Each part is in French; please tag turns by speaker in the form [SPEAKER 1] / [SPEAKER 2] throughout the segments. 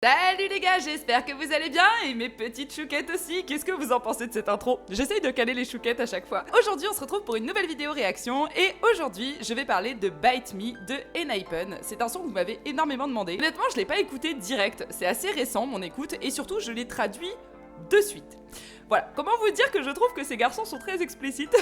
[SPEAKER 1] Salut les gars, j'espère que vous allez bien et mes petites chouquettes aussi. Qu'est-ce que vous en pensez de cette intro? J'essaye de caler les chouquettes à chaque fois. Aujourd'hui, on se retrouve pour une nouvelle vidéo réaction et aujourd'hui, je vais parler de Bite Me de Enhypen. C'est un son que vous m'avez énormément demandé. Honnêtement, je l'ai pas écouté direct, c'est assez récent mon écoute et surtout, je l'ai traduit de suite. Voilà, comment vous dire que je trouve que ces garçons sont très explicites.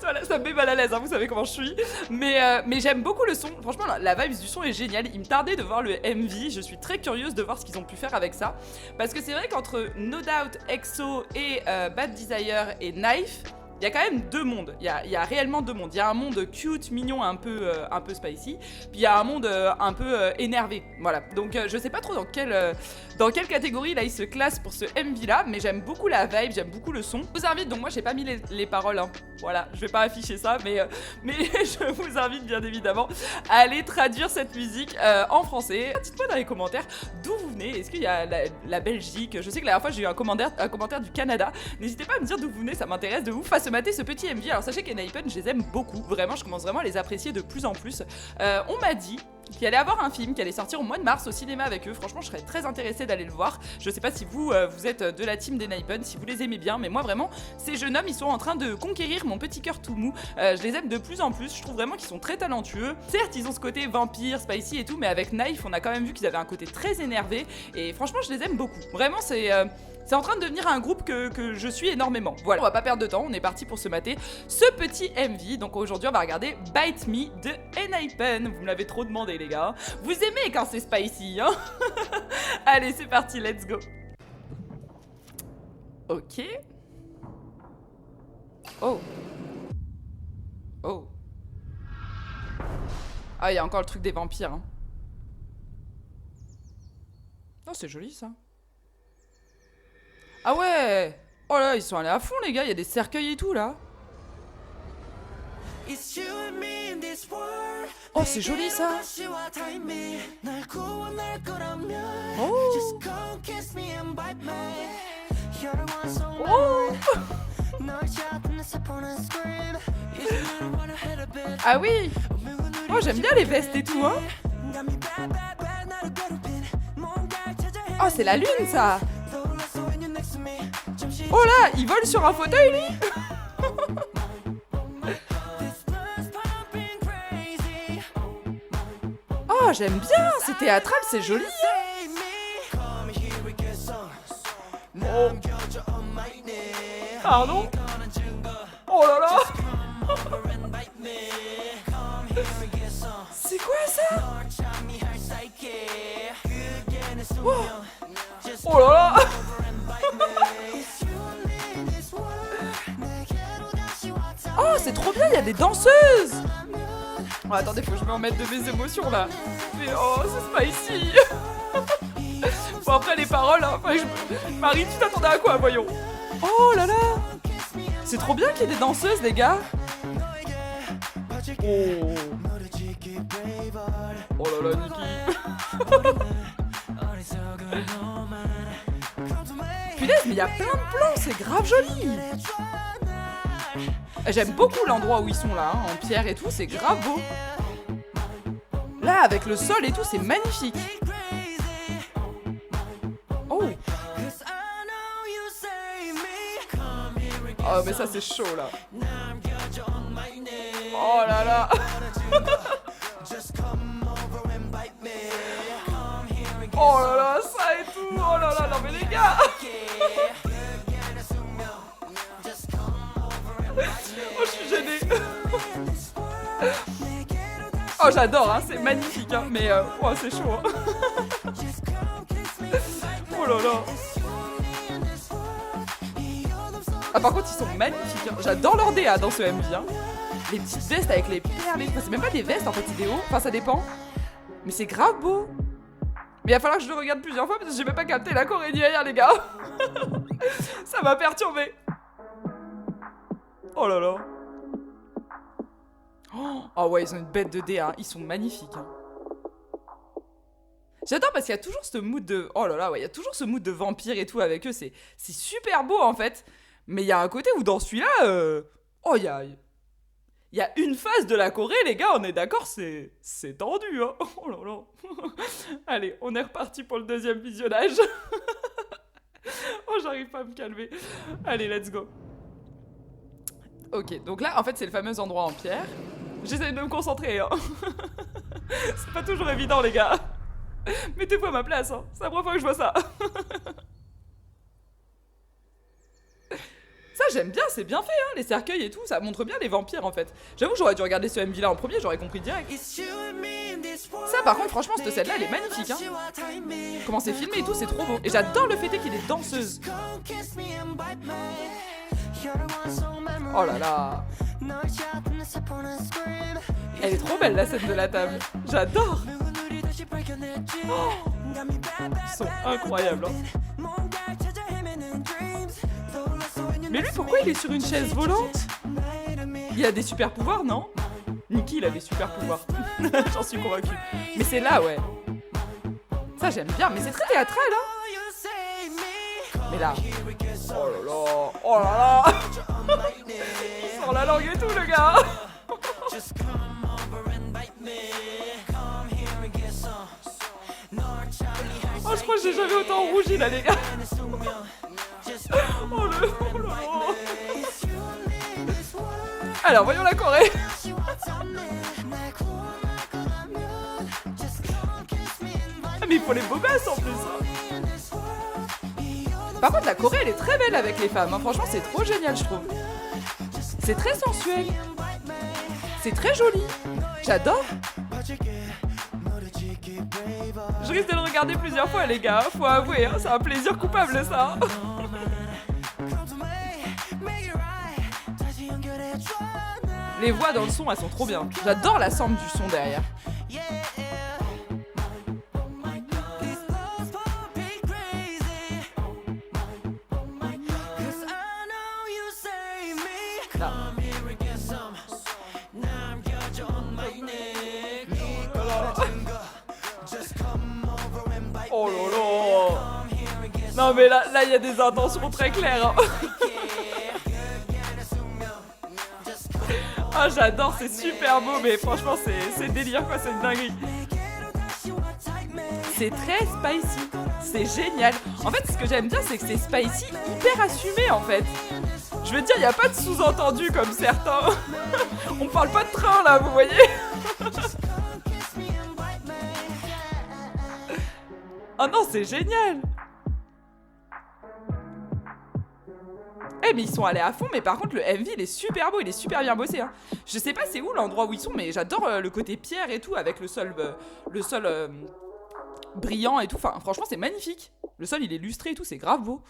[SPEAKER 1] Voilà, ça me met mal à l'aise, hein, vous savez comment je suis. Mais j'aime beaucoup le son, franchement la vibe du son est géniale. Il me tardait de voir le MV, je suis très curieuse de voir ce qu'ils ont pu faire avec ça. Parce que c'est vrai qu'entre No Doubt, EXO et Bad Desire et Knife, il y a quand même deux mondes, il y a réellement deux mondes. Il y a un monde cute, mignon, un peu spicy, puis il y a un monde un peu énervé, voilà. Donc je sais pas trop dans quelle catégorie là il se classe pour ce MV là, mais j'aime beaucoup la vibe, j'aime beaucoup le son. Je vous invite, donc moi j'ai pas mis les paroles, hein. Voilà, je vais pas afficher ça, mais je vous invite bien évidemment à aller traduire cette musique en français. Dites-moi dans les commentaires d'où vous venez, est-ce qu'il y a la Belgique, je sais que la dernière fois j'ai eu un commentaire du Canada, n'hésitez pas à me dire d'où vous venez, ça m'intéresse de ouf. Se mater ce petit MV. Alors sachez qu'Enhypen, je les aime beaucoup, vraiment, je commence vraiment à les apprécier de plus en plus. On m'a dit qu'il allait avoir un film qui allait sortir au mois de mars au cinéma avec eux. Franchement, je serais très intéressée d'aller le voir. Je sais pas si vous êtes de la team d'Enhypen, si vous les aimez bien, mais moi vraiment, ces jeunes hommes, ils sont en train de conquérir mon petit cœur tout mou. Je les aime de plus en plus. Je trouve vraiment qu'ils sont très talentueux. Certes, ils ont ce côté vampire, spicy et tout, mais avec Knife, on a quand même vu qu'ils avaient un côté très énervé. Et franchement, je les aime beaucoup. Vraiment, c'est en train de devenir un groupe que je suis énormément. Voilà, on va pas perdre de temps, on est parti pour se mater ce petit MV. Donc aujourd'hui, on va regarder Bite Me de Enhypen. Vous me l'avez trop demandé, les gars. Vous aimez quand c'est spicy, hein? Allez, c'est parti, let's go. Ok. Oh. Oh. Ah, il y a encore le truc des vampires, hein. Oh, c'est joli, ça. Ah ouais! Oh là, ils sont allés à fond, les gars, il y a des cercueils et tout là. Oh, c'est joli ça. Oh. Oh. Ah oui. Oh, j'aime bien les vestes et tout, hein. Oh, c'est la lune ça. Oh là, il vole sur un fauteuil lui. Oh, j'aime bien, c'est théâtral, c'est joli. Oh. Pardon. Oh là là. C'est quoi ça? Oh, oh là là. Oh, c'est trop bien, il y a des danseuses. Oh, attendez, faut que je me remette de mes émotions là. Mais oh, c'est spicy. Bon, après les paroles, hein, Marie, tu t'attendais à quoi, voyons? Oh là là. C'est trop bien qu'il y ait des danseuses, les gars. Oh. Oh là là, Niki. Punaise, mais il y a plein de plans, c'est grave joli. J'aime beaucoup l'endroit où ils sont là, hein, en pierre et tout, c'est grave beau. Là, avec le sol et tout, c'est magnifique. Oh. Oh, mais ça, c'est chaud, là. Oh là là. Oh là là, ça et tout. Oh là là, non mais les gars. Oh, je suis gênée. Oh, j'adore, hein, c'est magnifique, hein, mais oh, c'est chaud. Hein. Oh là là. Ah, par contre, ils sont magnifiques. Hein. J'adore leur DA dans ce MV. Hein. Les petites vestes avec les perles. Enfin, c'est même pas des vestes en fait, c'est des hauts. Enfin, ça dépend. Mais c'est grave beau. Mais il va falloir que je le regarde plusieurs fois parce que j'ai même pas capté la Corée derrière, les gars. Ça m'a perturbé. Oh là là. Oh ouais, ils ont une bête de DA, ils sont magnifiques. Hein. J'adore parce qu'il y a toujours ce mood de... Oh là là, ouais, il y a toujours ce mood de vampire et tout avec eux, c'est super beau en fait. Mais il y a un côté où dans celui-là... Oh, il Il y a une phase de la Corée, les gars, on est d'accord, c'est tendu, hein. Oh là là. Allez, on est reparti pour le deuxième visionnage. Oh, j'arrive pas à me calmer. Allez, let's go. Ok, donc là, en fait, c'est le fameux endroit en pierre. J'essaie de me concentrer, hein. C'est pas toujours évident, les gars. Mettez-vous à ma place, hein. C'est la première fois que je vois ça. Ça, j'aime bien, c'est bien fait, hein, les cercueils et tout, ça montre bien les vampires, en fait. J'avoue que j'aurais dû regarder ce MV là en premier, j'aurais compris direct. Ça, par contre, franchement, cette scène-là, elle est magnifique, hein. Comment c'est filmé et tout, c'est trop beau. Et j'adore le fait qu'il est danseuse. Oh là là. Elle est trop belle, la scène de la table. J'adore. Oh, ils sont incroyables, hein. Mais lui, pourquoi il est sur une chaise volante? Il a des super pouvoirs, non? Nikki, il a des super pouvoirs. J'en suis convaincue. Mais c'est là, ouais. Ça, j'aime bien, mais c'est très théâtral, hein. Mais là... Oh là là. Oh là là. Il sort la langue et tout, le gars. Oh, je crois que j'ai jamais autant rougi, là, les gars. Oh là. Alors, voyons la Corée. Ah, mais il faut les beaux gosses en plus, hein. Par contre, la Corée, elle est très belle avec les femmes, hein. Franchement, c'est trop génial, je trouve. C'est très sensuel. C'est très joli. J'adore. Je risque de le regarder plusieurs fois, les gars. Faut avouer, hein, c'est un plaisir coupable, ça. Les voix dans le son, elles sont trop bien. J'adore la sample du son derrière. Là. Oh là là. Non mais là, il y a des intentions très claires, hein. Oh, j'adore, c'est super beau, mais franchement, c'est délire, quoi, c'est une dinguerie. C'est très spicy, c'est génial. En fait, ce que j'aime bien, c'est que c'est spicy, hyper assumé, en fait. Je veux dire, il n'y a pas de sous-entendu comme certains. On parle pas de train, là, vous voyez. Oh non, c'est génial. Eh mais ils sont allés à fond, mais par contre le MV il est super beau, il est super bien bossé, hein. Je sais pas c'est où l'endroit où ils sont, mais j'adore le côté pierre et tout, avec le sol brillant et tout, enfin franchement c'est magnifique. Le sol il est lustré et tout, c'est grave beau.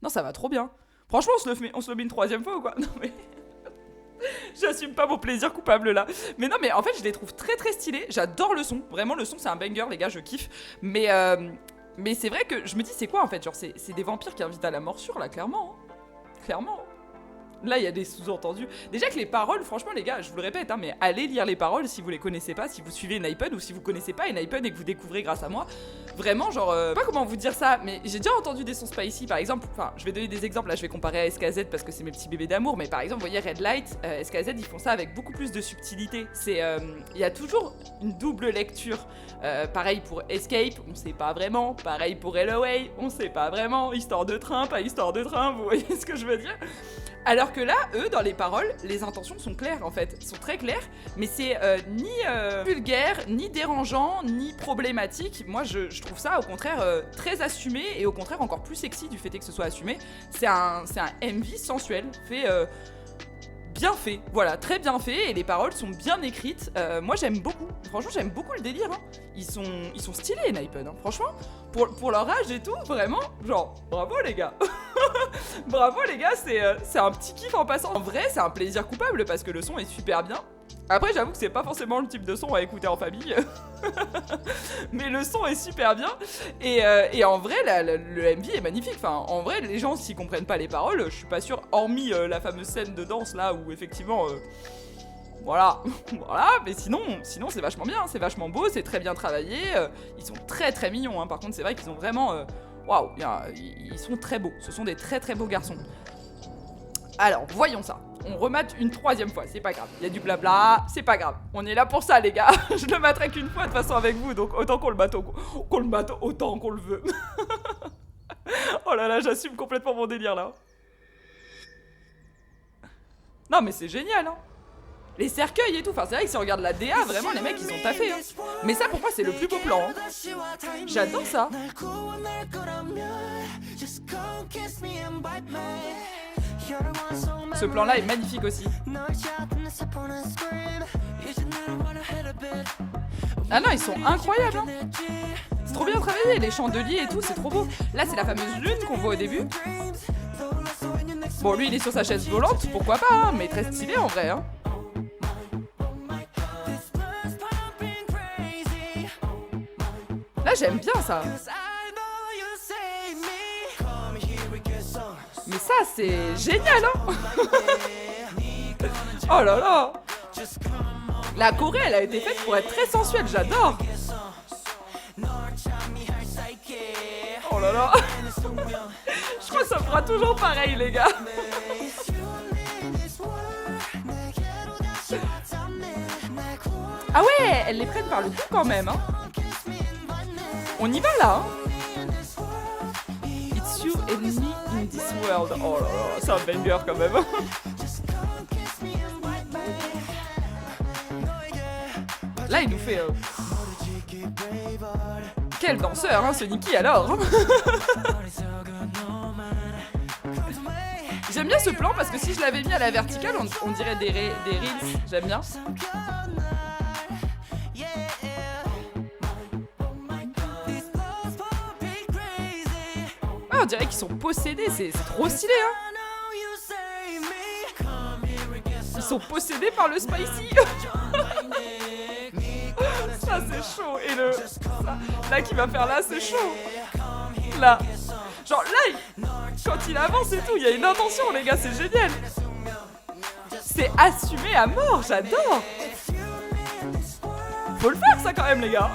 [SPEAKER 1] Non ça va trop bien. Franchement on se le met une troisième fois ou quoi? Non mais... J'assume pas mon plaisir coupable là. Mais non mais en fait je les trouve très très stylés, j'adore le son, vraiment le son c'est un banger les gars, je kiffe. Mais c'est vrai que je me dis c'est quoi en fait, genre c'est des vampires qui invitent à la morsure là, clairement, hein. Clairement. Là, il y a des sous-entendus. Déjà que les paroles, franchement, les gars, je vous le répète, hein, mais allez lire les paroles si vous les connaissez pas, si vous suivez Nipun ou si vous connaissez pas Nipun et que vous découvrez grâce à moi. Vraiment, genre, pas comment vous dire ça, mais j'ai déjà entendu des sons spicy, par exemple. Enfin, je vais donner des exemples. Là, je vais comparer à SKZ parce que c'est mes petits bébés d'amour. Mais par exemple, vous voyez Red Light, SKZ, ils font ça avec beaucoup plus de subtilité. C'est, il y a toujours une double lecture. Pareil pour Escape, on sait pas vraiment. Pareil pour Hellaway, on sait pas vraiment. Histoire de train, pas histoire de train. Vous voyez ce que je veux dire? Alors que là, eux, dans les paroles, les intentions sont claires en fait, sont très claires, mais c'est ni vulgaire, ni dérangeant, ni problématique. Moi, je trouve ça au contraire très assumé et au contraire encore plus sexy du fait que ce soit assumé. C'est un MV sensuel, fait bien fait, voilà, très bien fait, et les paroles sont bien écrites. Moi j'aime beaucoup, franchement j'aime beaucoup le délire, hein. Ils sont stylés Nipun, hein. Franchement, pour leur âge et tout, vraiment, genre, bravo les gars. Bravo les gars, c'est un petit kiff en passant. En vrai c'est un plaisir coupable parce que le son est super bien. Après j'avoue que c'est pas forcément le type de son à écouter en famille. Mais le son est super bien. Et en vrai le MV est magnifique. Enfin en vrai les gens s'ils comprennent pas les paroles, je suis pas sûre, hormis la fameuse scène de danse là où effectivement voilà, voilà, mais sinon c'est vachement bien, c'est vachement beau, c'est très bien travaillé, ils sont très très mignons, hein. Par contre c'est vrai qu'ils ont vraiment, waouh, ils sont très beaux, ce sont des très très beaux garçons. Alors voyons ça, on remate une troisième fois, c'est pas grave. Il y a du blabla, c'est pas grave. On est là pour ça, les gars. Je le materai qu'une fois de toute façon avec vous, donc autant qu'on le mate, autant qu'on le veut. Oh là là, j'assume complètement mon délire là. Non mais c'est génial hein. Les cercueils et tout, enfin c'est vrai que si on regarde la DA, vraiment les mecs ils ont taffé hein. Mais ça pour moi c'est le plus beau plan hein. J'adore ça. Ce plan là est magnifique aussi. Ah non ils sont incroyables hein. C'est trop bien travaillé, les chandeliers et tout, c'est trop beau. Là c'est la fameuse lune qu'on voit au début. Bon lui il est sur sa chaise volante, pourquoi pas hein, mais très stylé en vrai hein. Là j'aime bien ça. Mais ça c'est génial hein. Oh là là. La choré elle a été faite pour être très sensuelle, j'adore. Oh là là. Je crois que ça fera toujours pareil les gars. Ah ouais, elles les prennent par le cou quand même hein. On y va là hein. It's you and me in this world. Oh là là, c'est un banger quand même. Là il nous fait quel danseur hein ce Nicki alors. J'aime bien ce plan parce que si je l'avais mis à la verticale on dirait des reels. J'aime bien. Ah, on dirait qu'ils sont possédés, c'est trop stylé hein. Ils sont possédés par le spicy. Ça c'est chaud. Et le ça, là qui va faire là c'est chaud. Là. Genre là quand il avance et tout, il y a une intention les gars, c'est génial. C'est assumé à mort, j'adore. Faut le faire ça quand même les gars.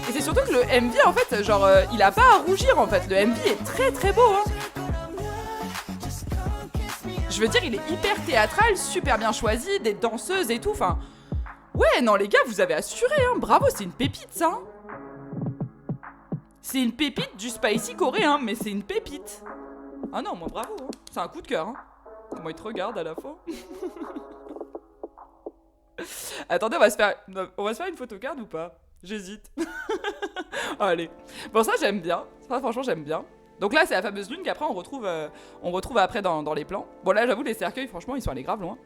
[SPEAKER 1] Et c'est surtout que le MV en fait, genre il a pas à rougir en fait, le MV est très très beau hein. Je veux dire il est hyper théâtral, super bien choisi, des danseuses et tout, enfin... Ouais non les gars vous avez assuré hein, bravo c'est une pépite ça hein. C'est une pépite du spicy coréen, mais c'est une pépite. Ah non moi bravo hein. C'est un coup de cœur hein. Comment il te regarde à la fois. Attendez on va se faire une photocard ou pas? J'hésite. Allez. Bon ça j'aime bien. Ça franchement j'aime bien. Donc là c'est la fameuse lune qu'après on retrouve après dans les plans. Bon là j'avoue les cercueils franchement ils sont allés grave loin.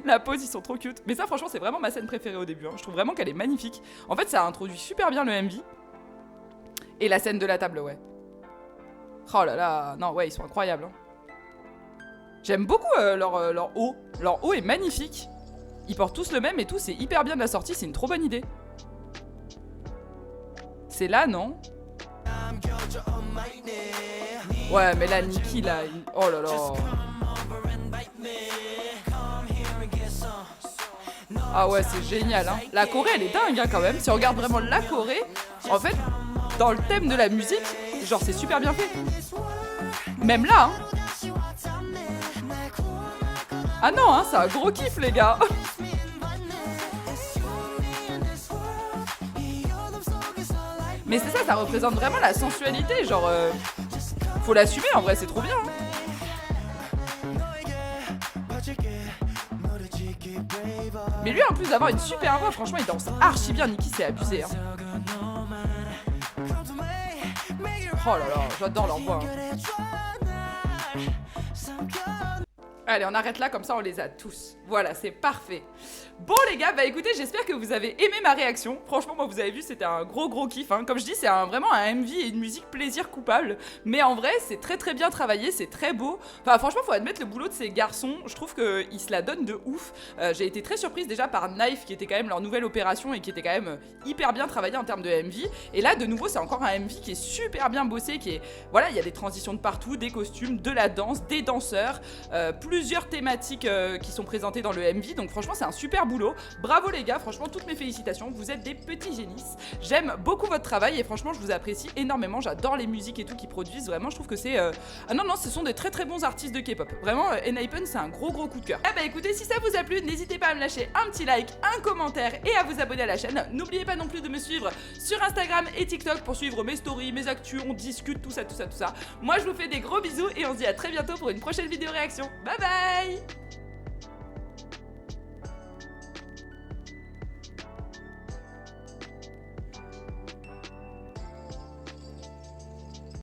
[SPEAKER 1] La pose ils sont trop cute. Mais ça franchement c'est vraiment ma scène préférée au début hein. Je trouve vraiment qu'elle est magnifique. En fait ça introduit super bien le MV. Et la scène de la table ouais. Oh là là. Non ouais ils sont incroyables hein. J'aime beaucoup leur haut. Leur haut est magnifique. Ils portent tous le même et tout, c'est hyper bien de la sortie, c'est une trop bonne idée. C'est là, non? Ouais, mais là, Nicki, là... Oh là là... Ah ouais, c'est génial, hein. La Corée, elle est dingue, hein, quand même. Si on regarde vraiment la Corée, en fait, dans le thème de la musique, genre, c'est super bien fait. Même là, hein. Ah non, hein, c'est un gros kiff, les gars. Mais c'est ça, ça représente vraiment la sensualité, genre... faut l'assumer, en vrai, c'est trop bien, hein. Mais lui, en plus d'avoir une super voix, franchement, il danse archi bien. Nicki, c'est abusé, hein. Oh là là, j'adore leur voix, hein. Allez, on arrête là, comme ça on les a tous. Voilà, c'est parfait. Bon les gars, bah écoutez, j'espère que vous avez aimé ma réaction. Franchement, moi vous avez vu, c'était un gros kiff, hein. Comme je dis, c'est vraiment un MV et une musique plaisir coupable. Mais en vrai, c'est très bien travaillé, c'est très beau. Enfin franchement, faut admettre le boulot de ces garçons. Je trouve qu'ils se la donnent de ouf. J'ai été très surprise déjà par Knife, qui était quand même leur nouvelle opération et qui était quand même hyper bien travaillé en termes de MV. Et là, de nouveau, c'est encore un MV qui est super bien bossé, qui est... Voilà, il y a des transitions de partout, des costumes, de la danse, des danseurs, plusieurs thématiques qui sont présentées dans le MV, donc franchement c'est un super boulot. Bravo les gars, franchement toutes mes félicitations, vous êtes des petits génies. J'aime beaucoup votre travail et franchement je vous apprécie énormément, j'adore les musiques et tout qu'ils produisent, vraiment je trouve que c'est... Ah non, ce sont des très très bons artistes de K-pop. Vraiment, Enhypen c'est un gros coup de cœur. Eh bah écoutez, si ça vous a plu, n'hésitez pas à me lâcher un petit like, un commentaire et à vous abonner à la chaîne. N'oubliez pas non plus de me suivre sur Instagram et TikTok pour suivre mes stories, mes actus, on discute, tout ça. Moi je vous fais des gros bisous et on se dit à très bientôt pour une prochaine vidéo réaction. Bye bye.